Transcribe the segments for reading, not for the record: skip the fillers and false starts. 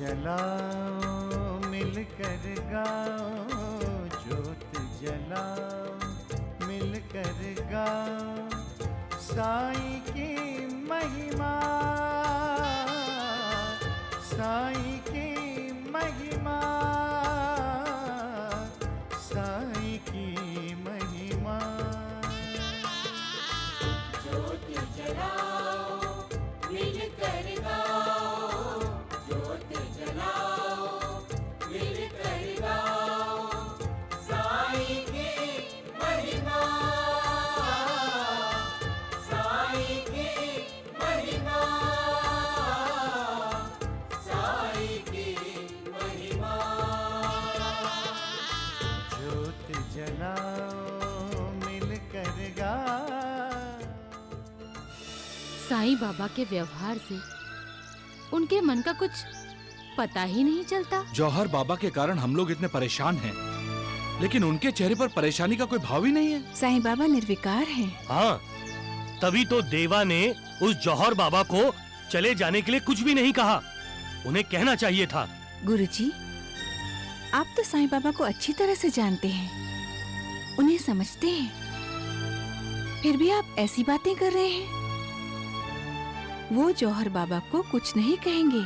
जलाओ मिलकर गाओ, ज्योत जलाओ मिलकर गाओ, साईं की महिमा, साईं की महिमा, साईं की महिमा। ज्योत जलाओ मिलकर गाओ, ज्योत जलाओ मिलकर गाओ, साईं की महिमा, साईं की महिमा, साईं की महिमा। ज्योत जलाओ मिलकर गाओ। साईं बाबा के व्यवहार से उनके मन का कुछ पता ही नहीं चलता। जौहर बाबा के कारण हम लोग इतने परेशान हैं, लेकिन उनके चेहरे पर परेशानी का कोई भाव ही नहीं है। साईं बाबा निर्विकार हैं। हाँ, तभी तो देवा ने उस जौहर बाबा को चले जाने के लिए कुछ भी नहीं कहा। उन्हें कहना चाहिए था। गुरुजी, आप तो साईं बाबा को अच्छी तरह से जानते हैं, उन्हें समझते हैं, फिर भी आप ऐसी बातें कर रहे हैं। वो जौहर बाबा को कुछ नहीं कहेंगे।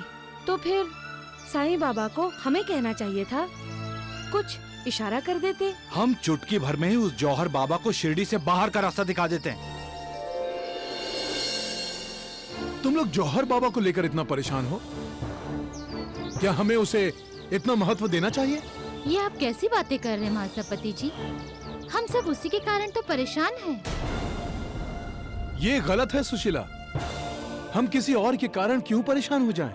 तो फिर साईं बाबा को हमें कहना चाहिए था, कुछ इशारा कर देते। हम चुटकी भर में ही उस जौहर बाबा को शिरडी से बाहर का रास्ता दिखा देते हैं। तुम लोग जौहर बाबा को लेकर इतना परेशान हो? क्या हमें उसे इतना महत्व देना चाहिए? ये आप कैसी बातें कर रहे हैं महासपति जी? हम सब उसी के कारण तो परेशान हैं। ये गलत है सुशीला। हम किसी और के कारण क्यों परेशान हो जाएं?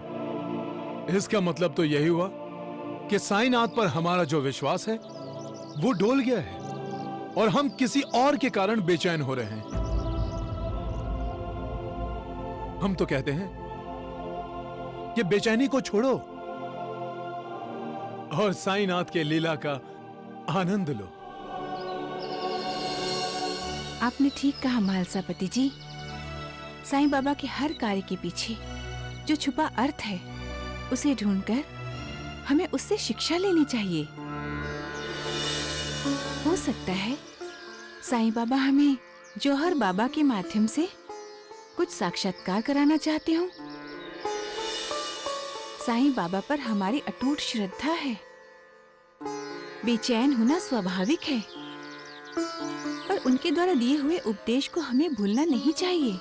इसका मतलब तो यही हुआ कि साईंनाथ पर हमारा जो विश्वास है वो डोल गया है और हम किसी और के कारण बेचैन हो रहे हैं। हम तो कहते हैं कि बेचैनी को छोड़ो और साईंनाथ के लीला का आनंद लो। आपने ठीक कहा महालसापति जी। साईं बाबा के हर कार्य के पीछे जो छुपा अर्थ है, उसे ढूंढकर हमें उससे शिक्षा लेनी चाहिए। हो सकता है साईं बाबा हमें जौहर बाबा के माध्यम से कुछ साक्षात्कार कराना चाहते हो। साईं बाबा पर हमारी अटूट श्रद्धा है। बेचैन होना स्वाभाविक है, पर उनके द्वारा दिए हुए उपदेश को हमें भूलना नहीं चाहिए।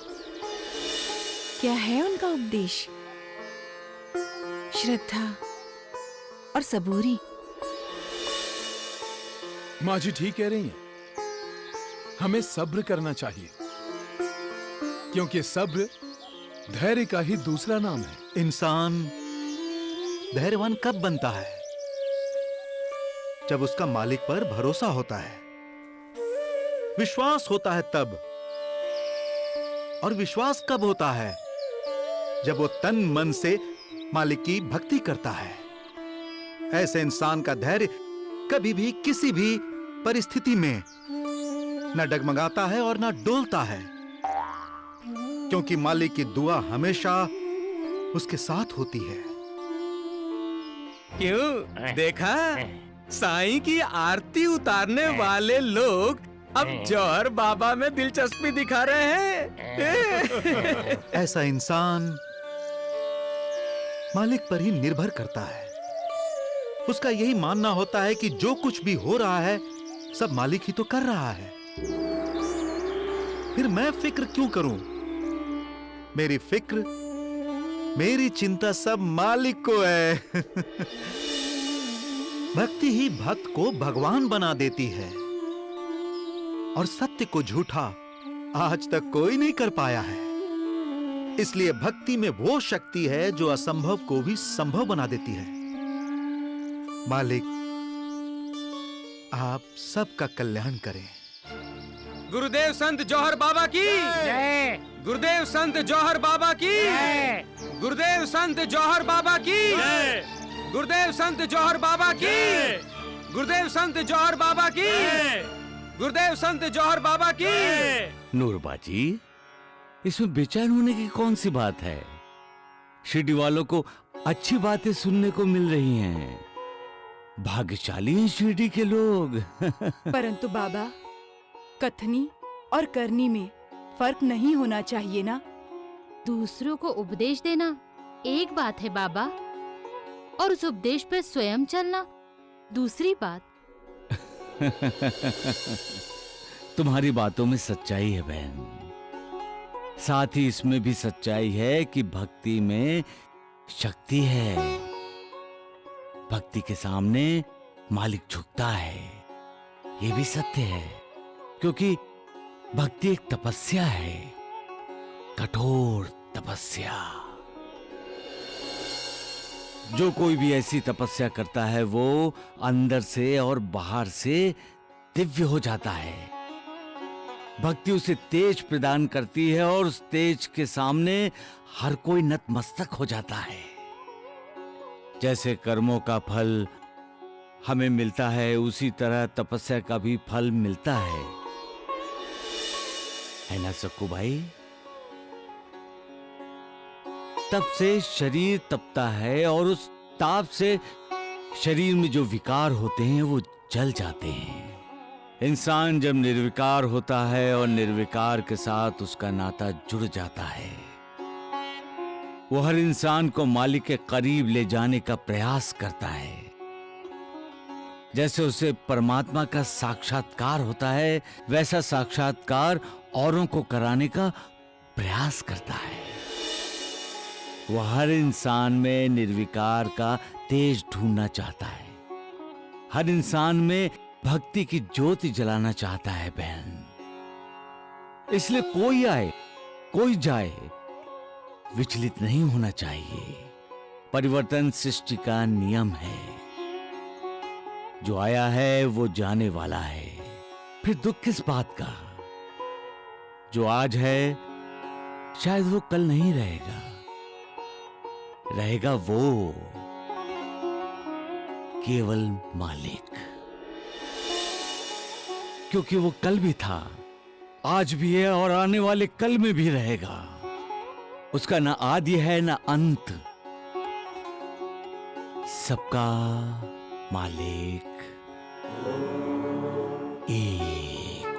क्या है उनका उपदेश? श्रद्धा और सबूरी। माँ जी ठीक कह रही हैं। हमें सब्र करना चाहिए, क्योंकि सब्र धैर्य का ही दूसरा नाम है। इंसान धैर्यवान कब बनता है? जब उसका मालिक पर भरोसा होता है, विश्वास होता है तब। और विश्वास कब होता है? जब वो तन मन से मालिक की भक्ति करता है। ऐसे इंसान का धैर्य कभी भी किसी भी परिस्थिति में न डगमगाता है और न डोलता है, क्योंकि मालिक की दुआ हमेशा उसके साथ होती है। क्यों देखा? साईं की आरती उतारने वाले लोग अब जौहर बाबा में दिलचस्पी दिखा रहे हैं। ऐसा इंसान मालिक पर ही निर्भर करता है। उसका यही मानना होता है कि जो कुछ भी हो रहा है सब मालिक ही तो कर रहा है। फिर मैं फिक्र क्यों करूं? मेरी फिक्र, मेरी चिंता सब मालिक को है। भक्ति ही भक्त को भगवान बना देती है, और सत्य को झूठा आज तक कोई नहीं कर पाया है। इसलिए भक्ति में वो शक्ति है जो असंभव को भी संभव बना देती है। मालिक, आप सबका कल्याण करें। गुरुदेव संत जौहर बाबा की जय। गुरुदेव संत जौहर बाबा की जय। गुरुदेव संत जौहर बाबा की जय। गुरुदेव संत जौहर बाबा की जय। गुरुदेव संत जौहर बाबा की जय। गुरुदेव संत जौहर बाबा की। नूरबाजी, इसमें बेचैन होने की कौन सी बात है? शिरडी वालों को अच्छी बातें सुनने को मिल रही हैं। भाग्यशाली हैं शिरडी के लोग। परंतु बाबा, कथनी और करनी में फर्क नहीं होना चाहिए ना। दूसरों को उपदेश देना एक बात है बाबा, और उस उपदेश पर स्वयं चलना दूसरी बात। तुम्हारी बातों में सच्चाई है बहन, साथ ही इसमें भी सच्चाई है कि भक्ति में शक्ति है। भक्ति के सामने मालिक झुकता है, ये भी सत्य है, क्योंकि भक्ति एक तपस्या है, कठोर तपस्या। जो कोई भी ऐसी तपस्या करता है वो अंदर से और बाहर से दिव्य हो जाता है। भक्ति उसे तेज प्रदान करती है और उस तेज के सामने हर कोई नतमस्तक हो जाता है। जैसे कर्मों का फल हमें मिलता है, उसी तरह तपस्या का भी फल मिलता है ना सक्कू भाई? तप से शरीर तपता है और उस ताप से शरीर में जो विकार होते हैं वो जल जाते हैं। इंसान जब निर्विकार होता है और निर्विकार के साथ उसका नाता जुड़ जाता है, वो हर इंसान को मालिक के करीब ले जाने का प्रयास करता है। जैसे उसे परमात्मा का साक्षात्कार होता है, वैसा साक्षात्कार औरों को कराने का प्रयास करता है। वो हर इंसान में निर्विकार का तेज ढूंढना चाहता है, हर इंसान में भक्ति की ज्योति जलाना चाहता है बहन। इसलिए कोई आए कोई जाए, विचलित नहीं होना चाहिए। परिवर्तन सृष्टि का नियम है, जो आया है वो जाने वाला है, फिर दुख किस बात का? जो आज है शायद वो कल नहीं रहेगा, रहेगा वो केवल मालिक। क्योंकि वो कल भी था, आज भी है और आने वाले कल में भी रहेगा। उसका ना आदि है ना अंत, सबका मालिक एक।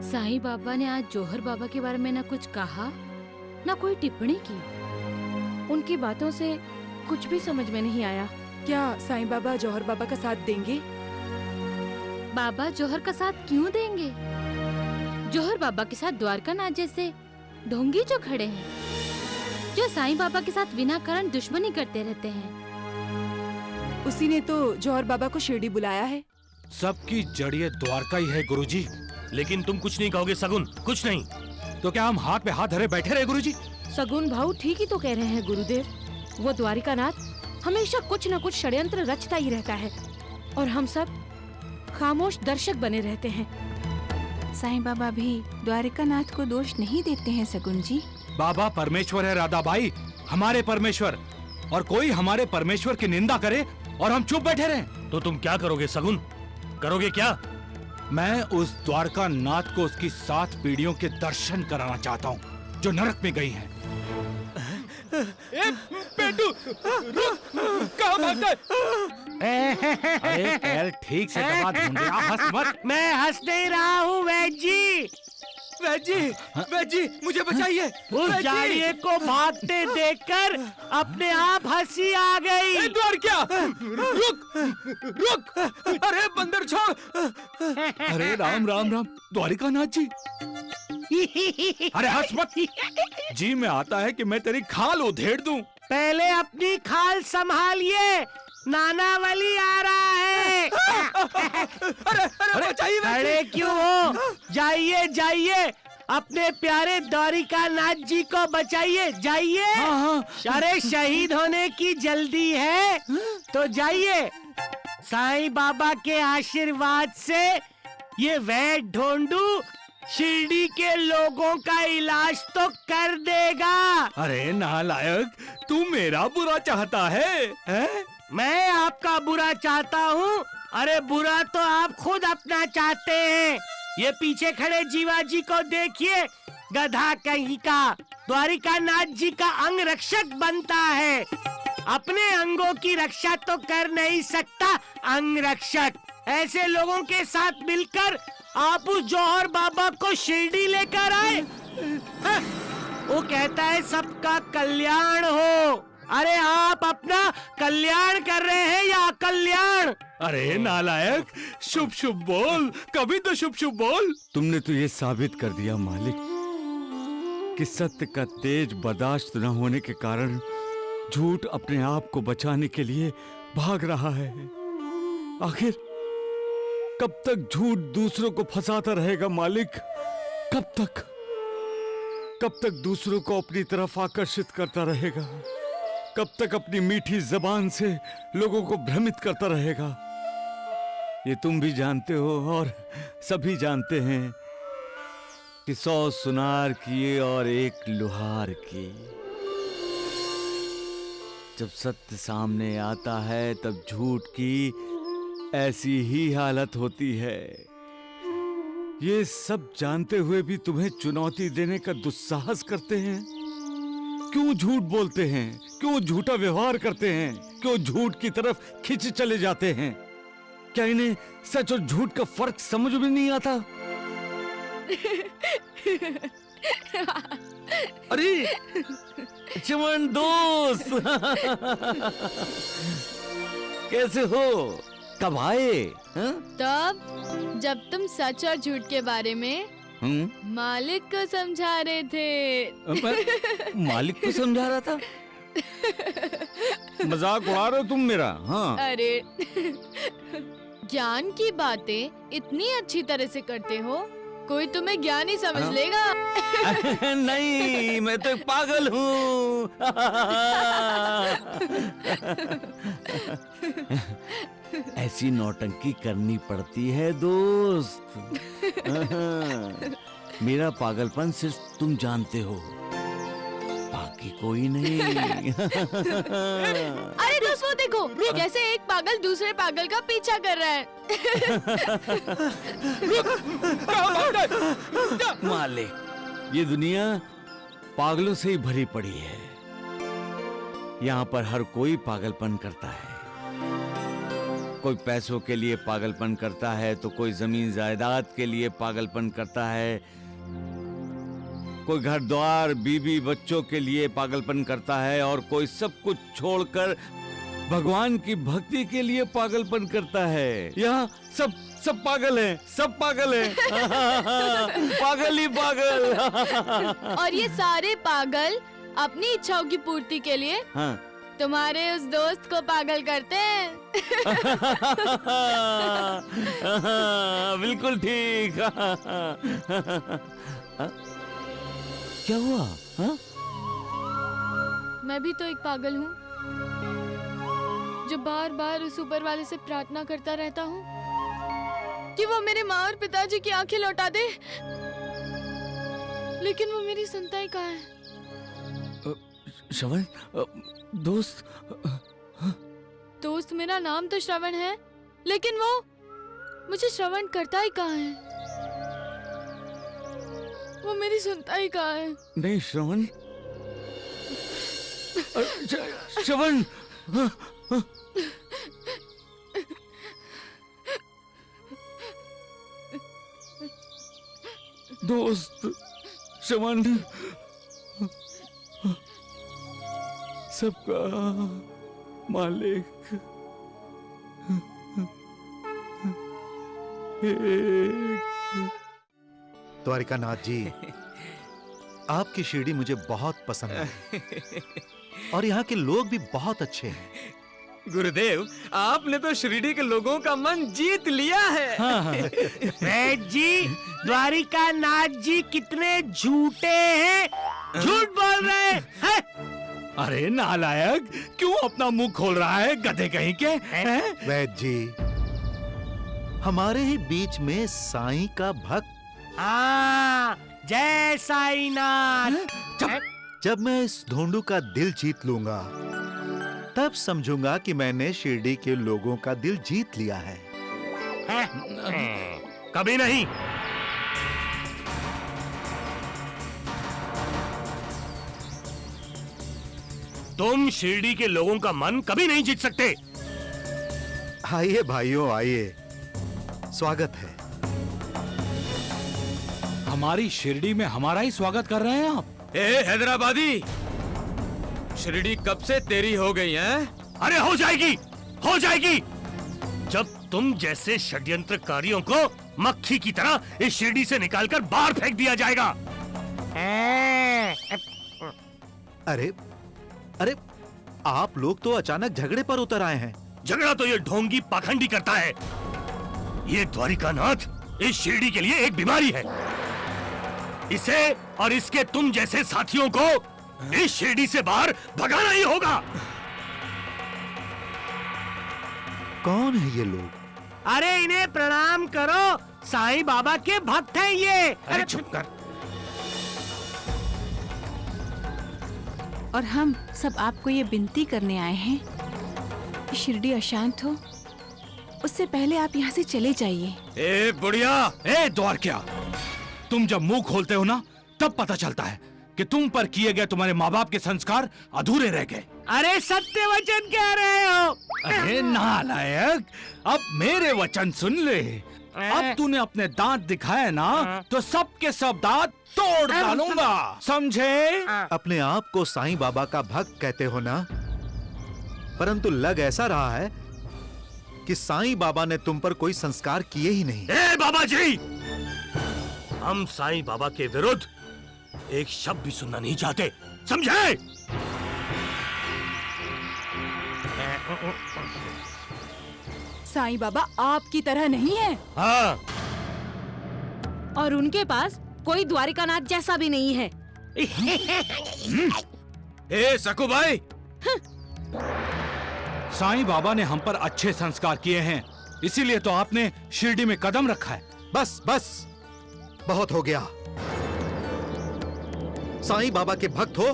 साईं बाबा ने आज जौहर बाबा के बारे में ना कुछ कहा ना कोई टिप्पणी की। उनकी बातों से कुछ भी समझ में नहीं आया। क्या साईं बाबा जौहर बाबा का साथ देंगे? बाबा जौहर का साथ क्यों देंगे? जौहर बाबा के साथ द्वारका नाथ जैसे ढोंगी जो खड़े हैं, जो साईं बाबा के साथ बिना कारण दुश्मनी करते रहते हैं। उसी ने तो जौहर बाबा को शिरडी बुलाया है। सबकी जड़िए द्वारका ही है गुरुजी। लेकिन तुम कुछ नहीं कहोगे सगुन, कुछ नहीं। तो क्या हम हाथ पे हाथ धरे बैठे रहे गुरुजी? सगुन भाऊ ठीक ही तो कह रहे हैं गुरुदेव। वो द्वारिका नाथ हमेशा कुछ न कुछ षड्यंत्र रचता ही रहता है और हम सब खामोश दर्शक बने रहते हैं। साईं बाबा भी द्वारिका नाथ को दोष नहीं देते हैं सगुन जी। बाबा परमेश्वर है राधा बाई, हमारे परमेश्वर, और कोई हमारे परमेश्वर की निंदा करे और हम चुप बैठे रहें। तो तुम क्या करोगे सगुन? करोगे क्या? मैं उस द्वारका नाथ को उसकी 7 पीढ़ियों के दर्शन कराना चाहता हूँ जो नरक में गई हैं। पेटू, कहाँ भागता है? अरे पैर ठीक से दबा, ढूंढे हंस मत। मैं हंस नहीं रहा हूँ वैद जी। वैद जी मुझे बचाइए। उस जाड़िए को भागते देखकर अपने आप हंसी आ गई। द्वारका, रुक, अरे बंदर छोड़। अरे राम राम राम द्वारिका नाथ जी। अरे हंस मत जी, मैं आता है कि मैं तेरी खाल उधेड़ दूं। पहले अपनी खाल संभालिए, नानावली आ रहा है। अरे बचाइए। अरे क्यों हो? जाइए जाइए, अपने प्यारे द्वारिका नाथ जी को बचाइए, जाइए। अरे शहीद होने की जल्दी है तो जाइए। साईं बाबा के आशीर्वाद से ये वैद ढोंडू शिरडी के लोगों का इलाज तो कर देगा। अरे नालायक, तू मेरा बुरा चाहता है, हैं? मैं आपका बुरा चाहता हूँ? अरे बुरा तो आप खुद अपना चाहते हैं। ये पीछे खड़े जीवाजी को देखिए, गधा कहीं का द्वारिका नाथ जी का अंग रक्षक बनता है। अपने अंगों की रक्षा तो कर नहीं सकता अंग रक्षक। ऐसे लोगों के साथ मिलकर आप उस जौहर बाबा को शिरडी लेकर आए। हाँ, वो कहता है सबका कल्याण हो। अरे आप अपना कल्याण कर रहे हैं या अकल्याण? अरे नालायक, शुभ शुभ बोल, कभी तो शुभ शुभ बोल। तुमने तो ये साबित कर दिया मालिक कि सत्य का तेज बर्दाश्त न होने के कारण झूठ अपने आप को बचाने के लिए भाग रहा है। आखिर कब तक झूठ दूसरों को फंसाता रहेगा मालिक? कब तक दूसरों को अपनी तरफ आकर्षित करता रहेगा? कब तक अपनी मीठी जबान से लोगों को भ्रमित करता रहेगा? ये तुम भी जानते हो और सभी जानते हैं कि 100 सुनार किए और एक लुहार की। जब सत्य सामने आता है तब झूठ की ऐसी ही हालत होती है। ये सब जानते हुए भी तुम्हें चुनौती देने का दुस्साहस करते हैं। क्यों झूठ बोलते हैं? क्यों झूठा व्यवहार करते हैं? क्यों झूठ की तरफ खिंच चले जाते हैं? क्या इन्हें सच और झूठ का फर्क समझ में नहीं आता? अरे चमन दोस्त कैसे हो? कब आए? तब जब तुम सच और झूठ के बारे में मालिक को समझा रहे थे। मालिक को समझा रहा था? मजाक उड़ा रहे हो तुम मेरा? हाँ। अरे ज्ञान की बातें इतनी अच्छी तरह से करते हो, कोई तुम्हें ज्ञान ही समझ लेगा। नहीं, मैं तो एक पागल हूँ। ऐसी नौटंकी करनी पड़ती है दोस्त। मेरा पागलपन सिर्फ तुम जानते हो, बाकी कोई नहीं। अरे दोस्त वो देखो, कैसे एक पागल दूसरे पागल का पीछा कर रहा है। मालिक, ये दुनिया पागलों से ही भरी पड़ी है। यहाँ पर हर कोई पागलपन करता है। कोई पैसों के लिए पागलपन करता है तो कोई जमीन जायदाद के लिए पागलपन करता है, कोई घर द्वार बीवी बच्चों के लिए पागलपन करता है और कोई सब कुछ छोड़कर भगवान की भक्ति के लिए पागलपन करता है। यहाँ सब पागल हैं, सब पागल हैं। पागल ही पागल। और ये सारे पागल अपनी इच्छाओं की पूर्ति के लिए तुम्हारे उस दोस्त को पागल करते हैं। बिल्कुल ठीक। क्या हुआ? मैं भी तो एक पागल हूँ जो बार बार उस ऊपर वाले से प्रार्थना करता रहता हूँ कि वो मेरे माँ और पिताजी की आंखें लौटा दे, लेकिन वो मेरी सुनता ही कहाँ है। श्रवण दोस्त मेरा नाम तो श्रवण है, लेकिन वो मुझे श्रवण करता ही कहाँ है? वो मेरी सुनता ही कहाँ है? नहीं श्रवण, श्रवण। दोस्त श्रवण सबका मालिक द्वारिकानाथ जी, आपकी शिरडी मुझे बहुत पसंद है और यहाँ के लोग भी बहुत अच्छे हैं। गुरुदेव, आपने तो शिरडी के लोगों का मन जीत लिया है। वैद्य जी, द्वारिका नाथ जी कितने झूठे हैं, झूठ बोल रहे हैं। अरे नालायक, क्यों अपना मुंह खोल रहा है गधे कहीं के? वैद्य जी, हमारे ही बीच में साईं का भक्त। हाँ, जय साईनाथ। जब मैं इस ढोंडू का दिल जीत लूंगा तब समझूंगा कि मैंने शिरडी के लोगों का दिल जीत लिया है। कभी नहीं। तुम शिरडी के लोगों का मन कभी नहीं जीत सकते। आइए भाइयों, आइए, स्वागत है। हमारी शिरडी में हमारा ही स्वागत कर रहे हैं आप। ए हैदराबादी, शिरडी कब से तेरी हो गई है? अरे हो जाएगी, हो जाएगी। जब तुम जैसे षड्यंत्रकारियों को मक्खी की तरह इस शिरडी से निकालकर बाहर फेंक दिया जाएगा। अरे अरे, आप लोग तो अचानक झगड़े पर उतर आए हैं। झगड़ा तो ये ढोंगी पाखंडी करता है। ये द्वारिकानाथ इस शिरडी के लिए एक बीमारी है। इसे और इसके तुम जैसे साथियों को इस शिरडी से बाहर भगाना ही होगा। कौन है ये लोग? अरे इन्हें प्रणाम करो, साईं बाबा के भक्त हैं ये। अरे चुप कर। और हम सब आपको ये विनती करने आए हैं कि शिरडी अशांत हो, उससे पहले आप यहाँ से चले जाइए। ए बुढ़िया, ए द्वारका, तुम जब मुंह खोलते हो ना तब पता चलता है कि तुम पर किए गए तुम्हारे माँ बाप के संस्कार अधूरे रह गए। अरे सत्य वचन कह रहे हो। अरे नालायक, अब मेरे वचन सुन ले। अब तूने अपने दांत दिखाए ना तो सबके सब दांत तोड़ डालूंगा, समझे? अपने आप को साईं बाबा का भक्त कहते हो ना, परंतु लग ऐसा रहा है कि साईं बाबा ने तुम पर कोई संस्कार किए ही नहीं। ए बाबा जी, हम साईं बाबा के विरुद्ध एक शब्द भी सुनना नहीं चाहते, समझे? साईं बाबा आपकी तरह नहीं है। हाँ। और उनके पास कोई द्वारिकानाथ जैसा भी नहीं है। ए सकू भाई, साईं बाबा ने हम पर अच्छे संस्कार किए हैं, इसीलिए तो आपने शिरडी में कदम रखा है। बस बस, बहुत हो गया। साईं बाबा के भक्त हो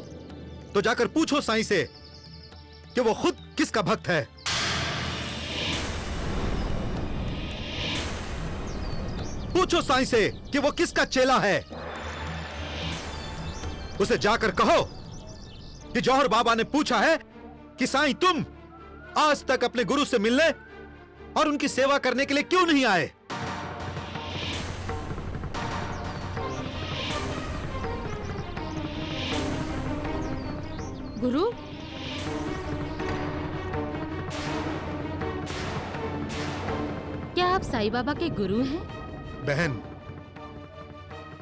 तो जाकर पूछो साईं से कि वो खुद किसका भक्त है। पूछो साईं से कि वो किसका चेला है। उसे जाकर कहो कि जौहर बाबा ने पूछा है कि साईं तुम आज तक अपने गुरु से मिलने और उनकी सेवा करने के लिए क्यों नहीं आए। गुरु, क्या आप साईं बाबा के गुरु हैं? बहन,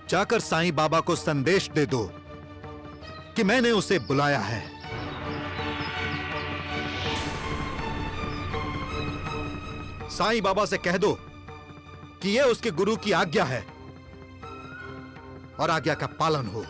जाकर साईं बाबा को संदेश दे दो कि मैंने उसे बुलाया है। साईं बाबा से कह दो कि यह उसके गुरु की आज्ञा है और आज्ञा का पालन हो।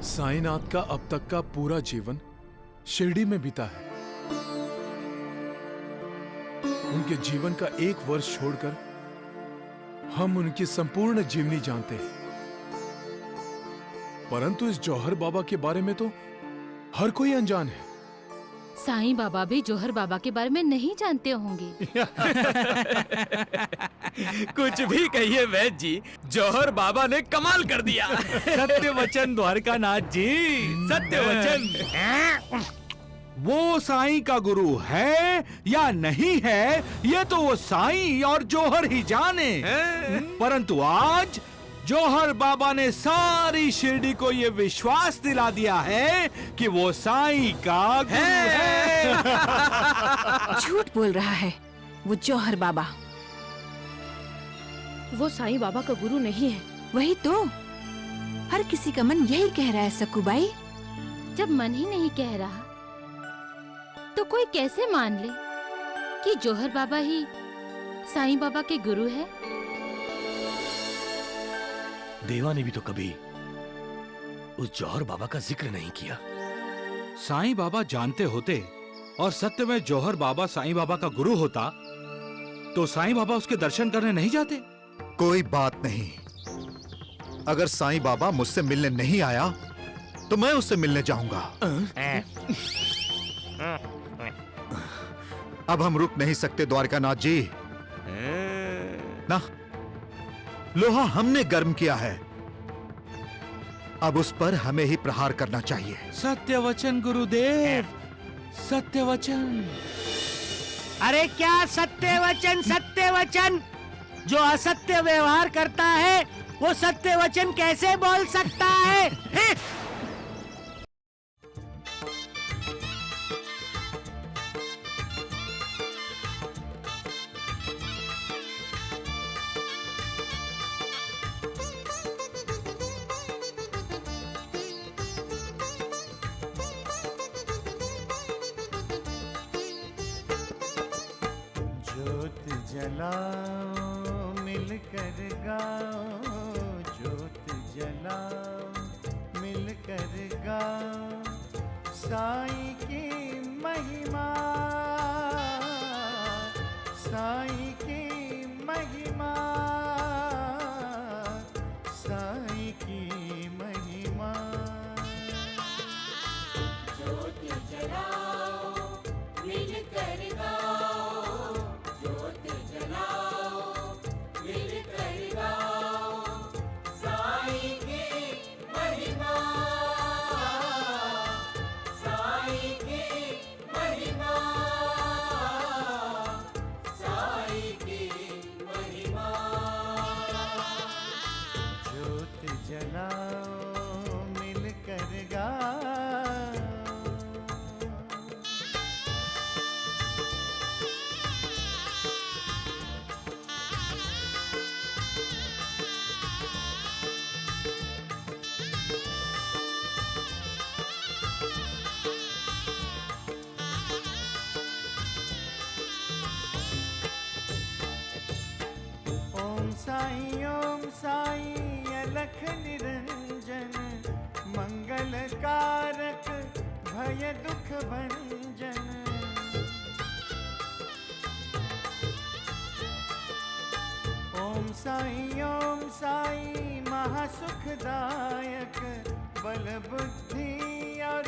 साईनाथ का अब तक का पूरा जीवन शिरडी में बीता है। उनके जीवन का एक वर्ष छोड़कर हम उनकी संपूर्ण जीवनी जानते हैं, परंतु इस जौहर बाबा के बारे में तो हर कोई अनजान है। साईं बाबा भी जौहर बाबा के बारे में नहीं जानते होंगे। कुछ भी कहिए वैद्य जी, जौहर बाबा ने कमाल कर दिया। सत्य वचन द्वारकानाथ जी, सत्य वचन। वो साईं का गुरु है या नहीं है, ये तो वो साईं और जौहर ही जाने। परंतु आज जौहर बाबा ने सारी शिरडी को ये विश्वास दिला दिया है कि वो साईं का गुरु है। झूठ बोल रहा है वो जौहर बाबा। वो साईं बाबा का गुरु नहीं है। वही तो, हर किसी का मन यही कह रहा है सकुबाई। जब मन ही नहीं कह रहा तो कोई कैसे मान ले कि जौहर बाबा ही साईं बाबा के गुरु है? देवा ने भी तो कभी उस जौहर बाबा का जिक्र नहीं किया। साईं बाबा जानते होते और सत्य में जौहर बाबा साईं बाबा का गुरु होता तो साईं बाबा उसके दर्शन करने नहीं जाते? कोई बात नहीं। अगर साईं बाबा मुझसे मिलने नहीं आया तो मैं उससे मिलने जाऊंगा। अब हम रुक नहीं सकते द्वारकानाथ जी ना। लोहा हमने गर्म किया है, अब उस पर हमें ही प्रहार करना चाहिए। सत्य वचन गुरुदेव, सत्य वचन। अरे क्या सत्य वचन? सत्य वचन? जो असत्य व्यवहार करता है वो सत्य वचन कैसे बोल सकता है? हैं? ज्योत जलाओ मिलकर गाओ, ज्योत जलाओ मिलकर गाओ, साईं की महिमा, साईं की महिमा, साईं की महिमा। ज्योति जलाओ मिलकर गाओ, ज्योति जलाओ मिलकर गाओ, साईं की महिमा, साईं की महिमा, साईं की महिमा। ज्योत जलाओ मिलकर गाओ। ओम साईं अलख निरंजन, मंगल कारक भय दुख भंजन। ओम साईं महासुखदायक, बल बुद्धि और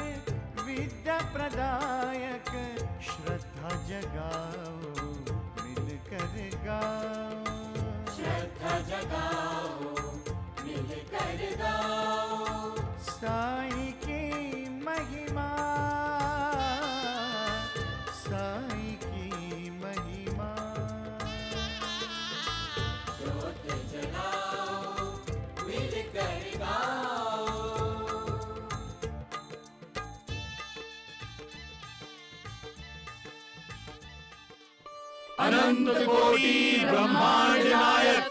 विद्या प्रदायक, श्रद्धा जगाओ मिलकर गाओ, श्रद्धा जगाओ मिलकर गाओ, साईं की महिमा, साईं की महिमा। ज्योत जलाओ मिलकर गाओ। अनंत कोटि ब्रह्मांड नायक,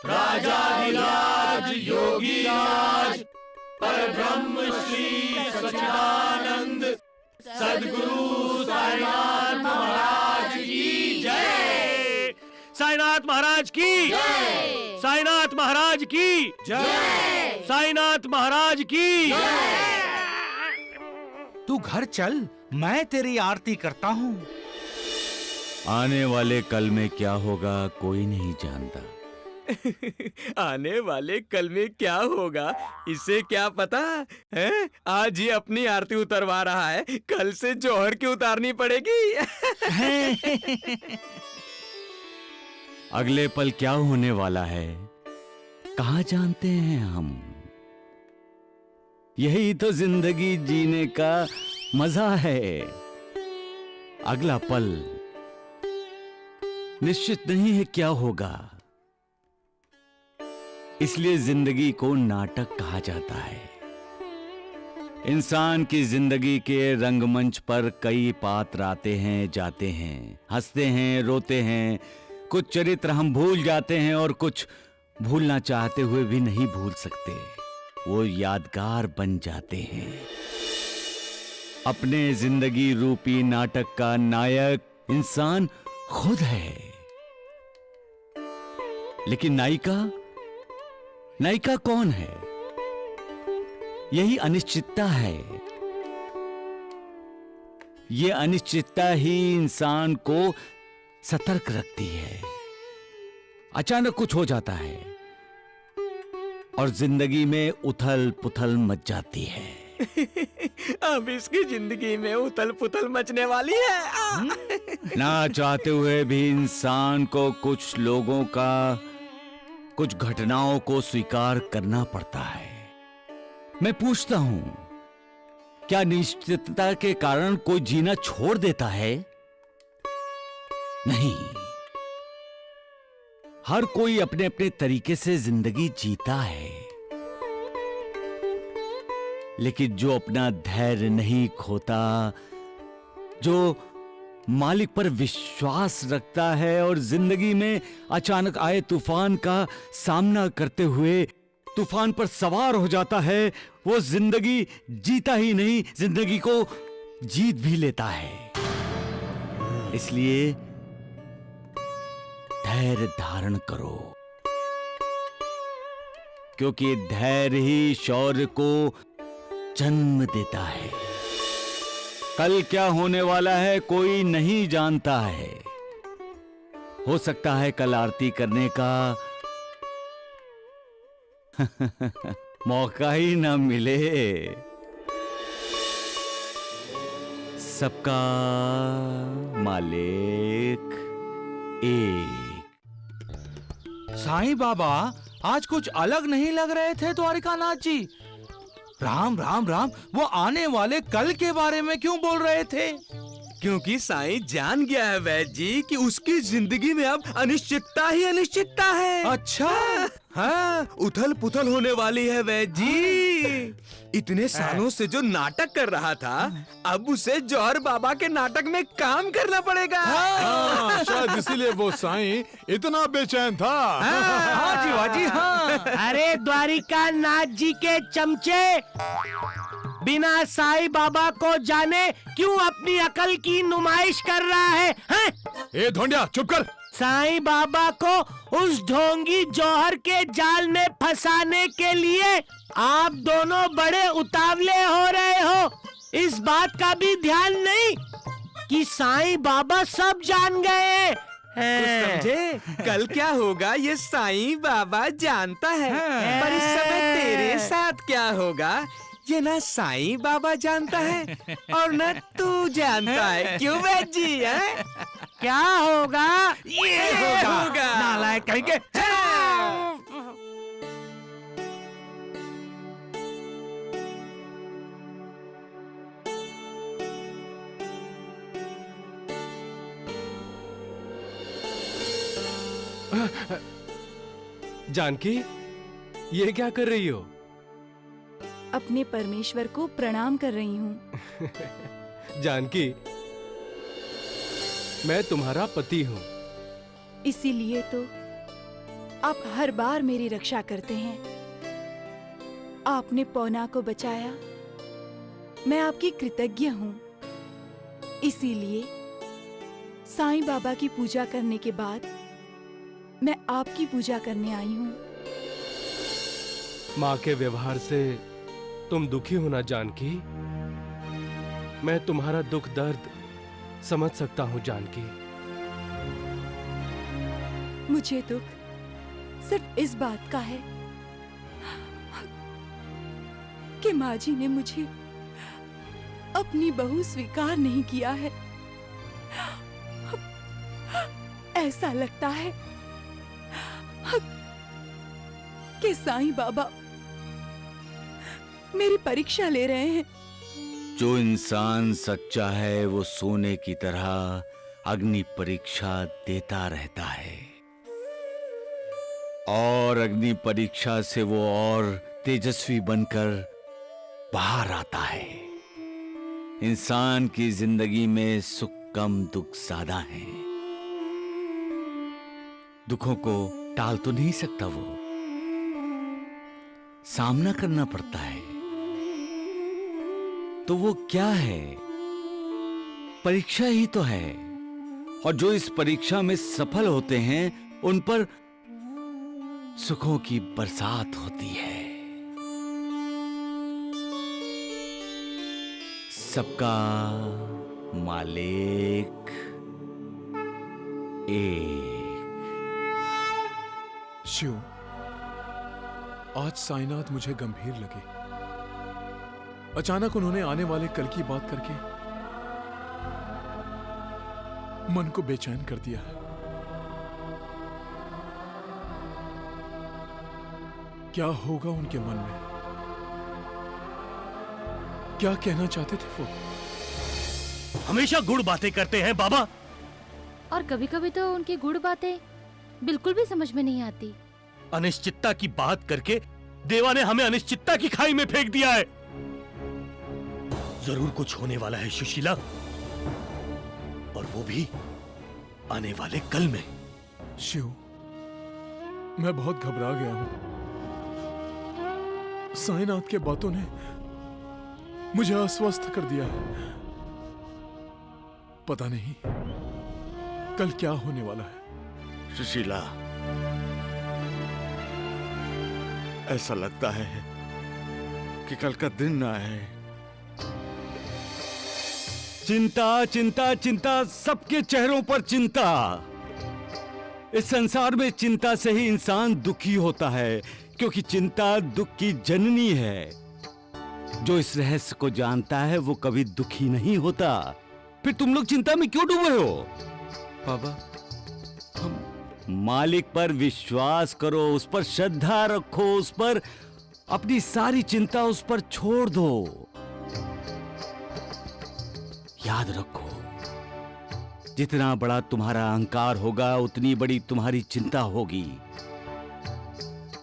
राजाधिराज योगीराज, परब्रह्म श्री सच्चिदानंद सद्गुरु साईनाथ महाराज की जय। साईनाथ महाराज की जय। साईनाथ महाराज की जय। साईनाथ महाराज की। तू घर चल, मैं तेरी आरती करता हूँ। आने वाले कल में क्या होगा कोई नहीं जानता। आने वाले कल में क्या होगा इसे क्या पता है? आज ही अपनी आरती उतरवा रहा है, कल से जौहर की उतारनी पड़ेगी। अगले पल क्या होने वाला है कहाँ जानते हैं हम। यही तो जिंदगी जीने का मजा है। अगला पल निश्चित नहीं है क्या होगा, इसलिए जिंदगी को नाटक कहा जाता है। इंसान की जिंदगी के रंगमंच पर कई पात्र आते हैं, जाते हैं, हंसते हैं, रोते हैं। कुछ चरित्र हम भूल जाते हैं और कुछ भूलना चाहते हुए भी नहीं भूल सकते। वो यादगार बन जाते हैं। अपने जिंदगी रूपी नाटक का नायक इंसान खुद है। लेकिन नायिका कौन है? यही अनिश्चितता है। ये अनिश्चितता ही इंसान को सतर्क रखती है। अचानक कुछ हो जाता है और जिंदगी में उथल पुथल मच जाती है। अब इसकी जिंदगी में उथल पुथल मचने वाली है। ना चाहते हुए भी इंसान को कुछ लोगों का, कुछ घटनाओं को स्वीकार करना पड़ता है। मैं पूछता हूं, क्या निश्चितता के कारण कोई जीना छोड़ देता है? नहीं, हर कोई अपने अपने तरीके से जिंदगी जीता है, लेकिन जो अपना धैर्य नहीं खोता, जो मालिक पर विश्वास रखता है और जिंदगी में अचानक आए तूफान का सामना करते हुए तूफान पर सवार हो जाता है, वो जिंदगी जीता ही नहीं, जिंदगी को जीत भी लेता है। इसलिए धैर्य धारण करो, क्योंकि धैर्य ही शौर्य को जन्म देता है। कल क्या होने वाला है कोई नहीं जानता है। हो सकता है कल आरती करने का मौका ही ना मिले। सबका मालिक एक। साईं बाबा आज कुछ अलग नहीं लग रहे थे द्वारिकानाथ जी। राम राम राम, वो आने वाले कल के बारे में क्यों बोल रहे थे? क्योंकि साईं जान गया है वैद्य जी कि उसकी जिंदगी में अब अनिश्चितता ही अनिश्चितता है। अच्छा, हाँ, उथल पुथल होने वाली है वैद्य जी। इतने सालों से जो नाटक कर रहा था, अब उसे जौहर बाबा के नाटक में काम करना पड़ेगा। हाँ, शायद इसीलिए वो साईं इतना बेचैन था। हाँ जी, वाह जी, हाँ। अरे द्वारिकानाथ जी के चमचे, बिना साईं बाबा को जाने क्यों अपनी अकल की नुमाइश कर रहा है, हैं? ए ढोंडिया चुप कर। साईं बाबा को उस ढोंगी जौहर के जाल में फंसाने के लिए आप दोनों बड़े उतावले हो रहे हो। इस बात का भी ध्यान नहीं कि साईं बाबा सब जान गए। समझे? कल क्या होगा ये साईं बाबा जानता है, पर इस समय तेरे साथ क्या होगा ये ना साईं बाबा जानता है और ना तू जानता है। क्यों वैद्य जी? है क्या होगा? ये होगा। नालायक कहीं के। जानकी, ये क्या कर रही हो? अपने परमेश्वर को प्रणाम कर रही हूँ। जानकी, मैं तुम्हारा पति हूँ। इसीलिए तो आप हर बार मेरी रक्षा करते हैं। आपने पौना को बचाया, मैं आपकी कृतज्ञ हूँ। इसीलिए साईं बाबा की पूजा करने के बाद मैं आपकी पूजा करने आई हूँ। माँ के व्यवहार से तुम दुखी हो ना जानकी। मैं तुम्हारा दुख दर्द समझ सकता हूँ जानकी। मुझे दुख सिर्फ इस बात का है कि माँ जी ने मुझे अपनी बहू स्वीकार नहीं किया है। ऐसा लगता है कि साईं बाबा मेरी परीक्षा ले रहे हैं। जो इंसान सच्चा है वो सोने की तरह अग्नि परीक्षा देता रहता है, और अग्नि परीक्षा से वो और तेजस्वी बनकर बाहर आता है। इंसान की जिंदगी में सुख कम दुख ज्यादा है। दुखों को टाल तो नहीं सकता, वो सामना करना पड़ता है। तो वो क्या है? परीक्षा ही तो है। और जो इस परीक्षा में सफल होते हैं उन पर सुखों की बरसात होती है। सबका मालिक एक। शिव, आज साईनाथ मुझे गंभीर लगे। अचानक उन्होंने आने वाले कल की बात करके मन को बेचैन कर दिया है। क्या होगा उनके मन में? क्या कहना चाहते थे वो? हमेशा गुड़ बातें करते हैं बाबा। और कभी कभी तो उनकी गुड़ बातें बिल्कुल भी समझ में नहीं आती। अनिश्चितता की बात करके देवा ने हमें अनिश्चितता की खाई में फेंक दिया है। जरूर कुछ होने वाला है सुशीला, और वो भी आने वाले कल में। शिव, मैं बहुत घबरा गया हूं। साईनाथ के बातों ने मुझे अस्वस्थ कर दिया है। पता नहीं कल क्या होने वाला है। सुशीला, ऐसा लगता है कि कल का दिन ना है। चिंता चिंता चिंता, सबके चेहरों पर चिंता। इस संसार में चिंता से ही इंसान दुखी होता है, क्योंकि चिंता दुख की जननी है। जो इस रहस्य को जानता है वो कभी दुखी नहीं होता। फिर तुम लोग चिंता में क्यों डूबे हो? बाबा, मालिक पर विश्वास करो, उस पर श्रद्धा रखो, उस पर अपनी सारी चिंता उस पर छोड़ दो। याद रखो, जितना बड़ा तुम्हारा अहंकार होगा उतनी बड़ी तुम्हारी चिंता होगी।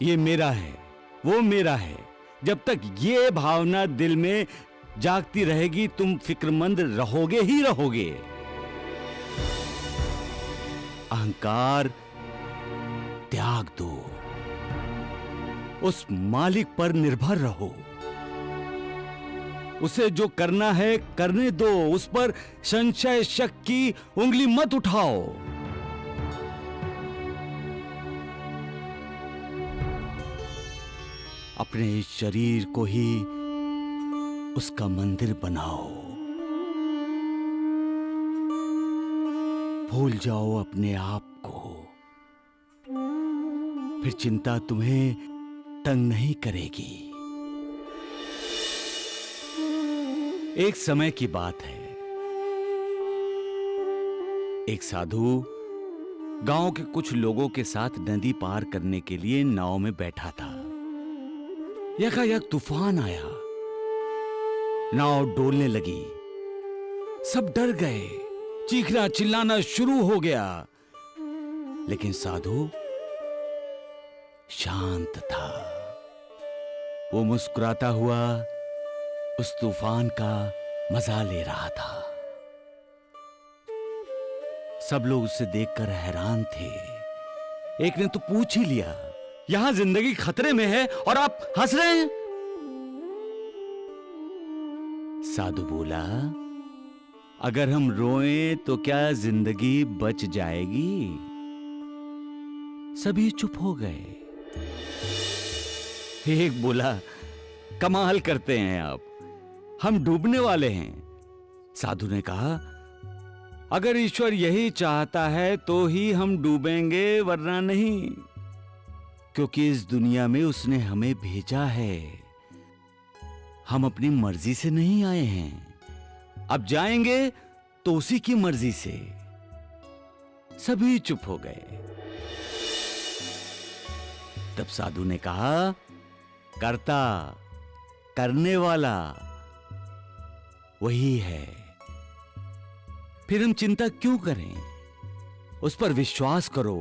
ये मेरा है, वो मेरा है, जब तक ये भावना दिल में जागती रहेगी तुम फिक्रमंद रहोगे ही रहोगे। अहंकार त्याग दो, उस मालिक पर निर्भर रहो। उसे जो करना है करने दो, उस पर संशय शक की उंगली मत उठाओ। अपने इस शरीर को ही उसका मंदिर बनाओ। भूल जाओ अपने आप को, फिर चिंता तुम्हें तंग नहीं करेगी। एक समय की बात है, एक साधु गांव के कुछ लोगों के साथ नदी पार करने के लिए नाव में बैठा था। यकायक तूफान आया, नाव डोलने लगी। सब डर गए, चीखना चिल्लाना शुरू हो गया। लेकिन साधु शांत था। वो मुस्कुराता हुआ उस तूफान का मजा ले रहा था। सब लोग उसे देखकर हैरान थे। एक ने तो पूछ ही लिया, यहां जिंदगी खतरे में है और आप हंस रहे हैं? साधु बोला, अगर हम रोएं तो क्या जिंदगी बच जाएगी? सभी चुप हो गए। एक बोला, कमाल करते हैं आप, हम डूबने वाले हैं। साधु ने कहा, अगर ईश्वर यही चाहता है तो ही हम डूबेंगे, वरना नहीं, क्योंकि इस दुनिया में उसने हमें भेजा है। हम अपनी मर्जी से नहीं आए हैं, अब जाएंगे तो उसी की मर्जी से। सभी चुप हो गए। तब साधु ने कहा, कर्ता करने वाला वही है, फिर हम चिंता क्यों करें? उस पर विश्वास करो,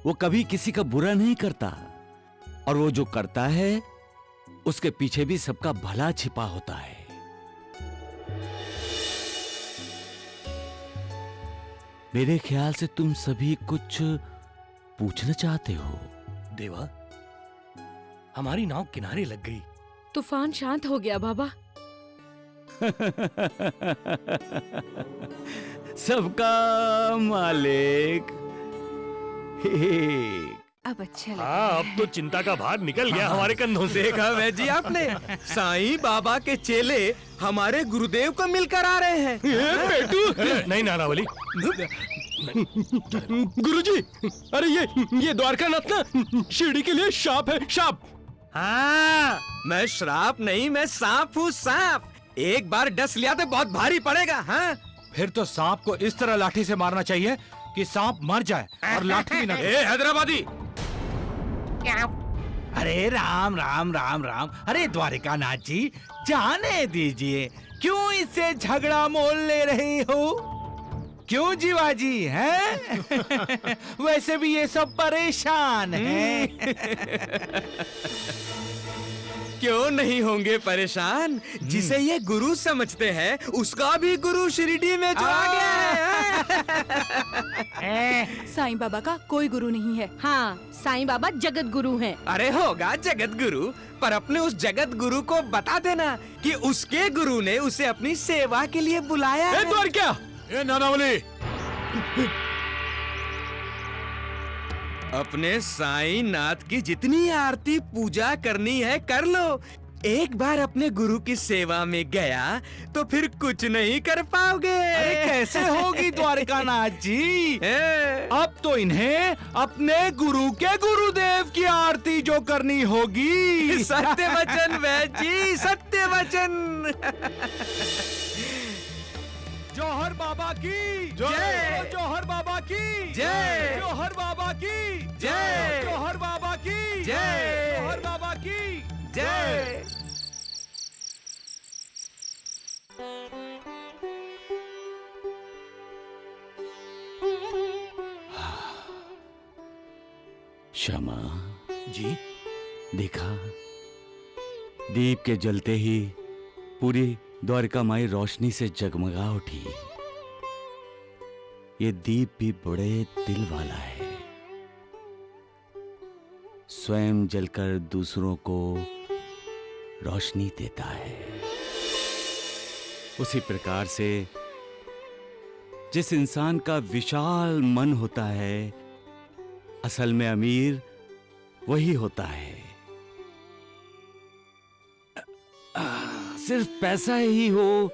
वो कभी किसी का बुरा नहीं करता, और वो जो करता है उसके पीछे भी सबका भला छिपा होता है। मेरे ख्याल से तुम सभी कुछ पूछना चाहते हो। देवा, हमारी नाव किनारे लग गई। तूफान शांत हो गया बाबा। सबका मालिक एक। अब अच्छा लगा। हाँ, अब तो चिंता का भार निकल गया हमारे कंधों से। देखा वैद जी आपने, साईं बाबा के चेले हमारे गुरुदेव को मिलकर आ रहे हैं। पेटू नहीं नानावली। गुरुजी, अरे ये द्वारकानाथ ना शिरडी के लिए शाप है, शाप। हाँ, मैं श्राप नहीं, मैं सांप हूँ, सांप। एक बार डस लिया तो बहुत भारी पड़ेगा। हाँ, फिर तो सांप को इस तरह लाठी से मारना चाहिए कि सांप मर जाए और लाठी भी न ए हैदराबादी। अरे राम राम राम राम। अरे द्वारिकानाथ जी, जाने दीजिए, क्यों इससे झगड़ा मोल ले रहे हो? क्यों जीवाजी हैं? वैसे भी ये सब परेशान हैं। क्यों नहीं होंगे परेशान? जिसे ये गुरु समझते हैं, उसका भी गुरु शिरडी में जो आ गया है। साईं बाबा का कोई गुरु नहीं है। हाँ, साईं बाबा जगत गुरु हैं। अरे होगा जगत गुरु, पर अपने उस जगत गुरु को बता देना कि उसके गुरु ने उसे अपनी सेवा के लिए बुलाया है। द्वारका, ए नानावली, अपने साईं नाथ की जितनी आरती पूजा करनी है कर लो। एक बार अपने गुरु की सेवा में गया तो फिर कुछ नहीं कर पाओगे। अरे कैसे होगी द्वारिकानाथ जी? अब तो इन्हें अपने गुरु के गुरुदेव की आरती जो करनी होगी। सत्य वचन वैद जी, सत्य वचन। जौहर बाबा की जय, जौहर बाबा की जय, जौहर बाबा की जय, जौहर बाबा की जय, जौहर बाबा की जय। श्यामा जी, देखा, दीप के जलते ही पूरी द्वारका माई रोशनी से जगमगा उठी। ये दीप भी बड़े दिल वाला है, स्वयं जलकर दूसरों को रोशनी देता है। उसी प्रकार से जिस इंसान का विशाल मन होता है, असल में अमीर वही होता है। सिर्फ पैसा ही हो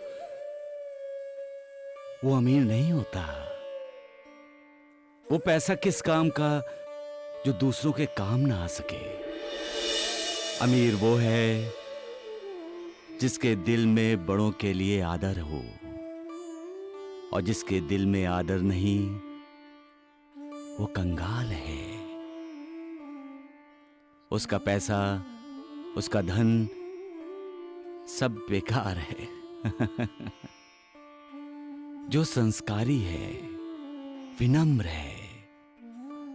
वो अमीर नहीं होता। वो पैसा किस काम का जो दूसरों के काम ना आ सके। अमीर वो है जिसके दिल में बड़ों के लिए आदर हो, और जिसके दिल में आदर नहीं वो कंगाल है। उसका पैसा, उसका धन सब बेकार है। जो संस्कारी है, विनम्र है,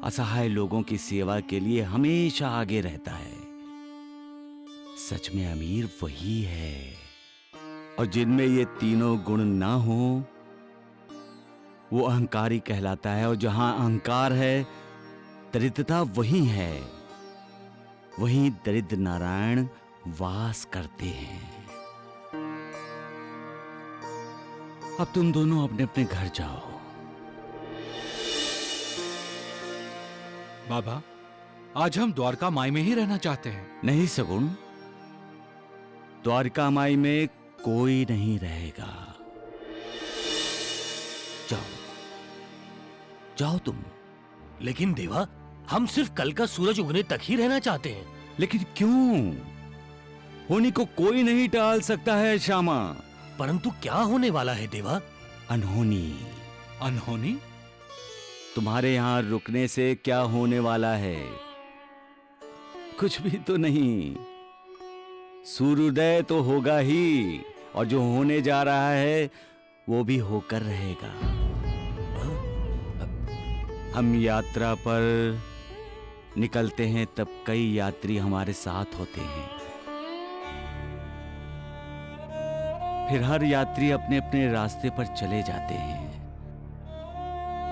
असहाय लोगों की सेवा के लिए हमेशा आगे रहता है, सच में अमीर वही है। और जिनमें ये तीनों गुण ना हो वो अहंकारी कहलाता है। और जहां अहंकार है, दरिद्रता वही है। वहीं दरिद्र नारायण वास करते हैं। अब तुम दोनों अपने अपने घर जाओ। बाबा, आज हम द्वारका माई में ही रहना चाहते हैं। नहीं सगुण, द्वारका माई में कोई नहीं रहेगा। जाओ जाओ तुम। लेकिन देवा, हम सिर्फ कल का सूरज उगने तक ही रहना चाहते हैं। लेकिन क्यों? होने को कोई नहीं टाल सकता है श्यामा। परंतु क्या होने वाला है देवा? अनहोनी। अनहोनी? तुम्हारे यहाँ रुकने से क्या होने वाला है? कुछ भी तो नहीं। सूर्योदय तो होगा ही, और जो होने जा रहा है वो भी होकर रहेगा। हम यात्रा पर निकलते हैं तब कई यात्री हमारे साथ होते हैं। फिर हर यात्री अपने अपने रास्ते पर चले जाते हैं।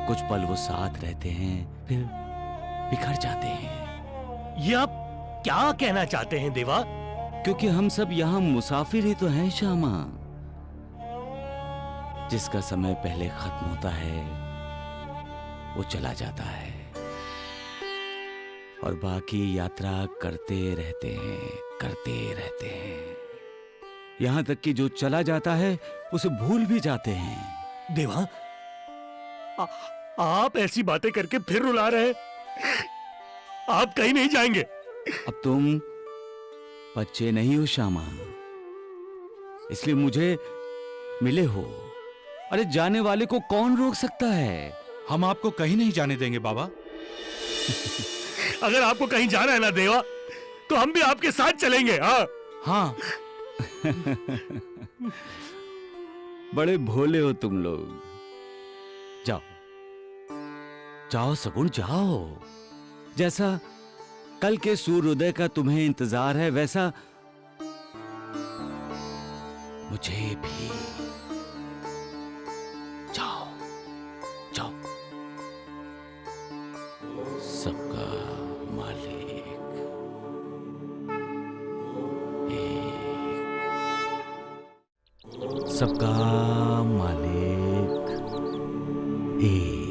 कुछ पल वो साथ रहते हैं, फिर बिखर जाते हैं। ये आप क्या कहना चाहते हैं देवा? क्योंकि हम सब यहाँ मुसाफिर ही तो हैं श्यामा। जिसका समय पहले खत्म होता है वो चला जाता है, और बाकी यात्रा करते रहते हैं, यहाँ तक कि जो चला जाता है उसे भूल भी जाते हैं। देवा, आप ऐसी बातें करके फिर रुला रहे हैं। आप कहीं नहीं जाएंगे। अब तुम बच्चे नहीं हो श्यामा, इसलिए मुझे मिले हो। अरे जाने वाले को कौन रोक सकता है? हम आपको कहीं नहीं जाने देंगे बाबा। अगर आपको कहीं जाना है ना देवा, तो हम भी आपके साथ चलेंगे। हाँ हाँ। बड़े भोले हो तुम लोग। जाओ जाओ सगुन, जाओ। जैसा कल के सूर्योदय का तुम्हें इंतजार है, वैसा मुझे भी। जाओ जाओ। सबका मालिक एक, सबका मालिक एक।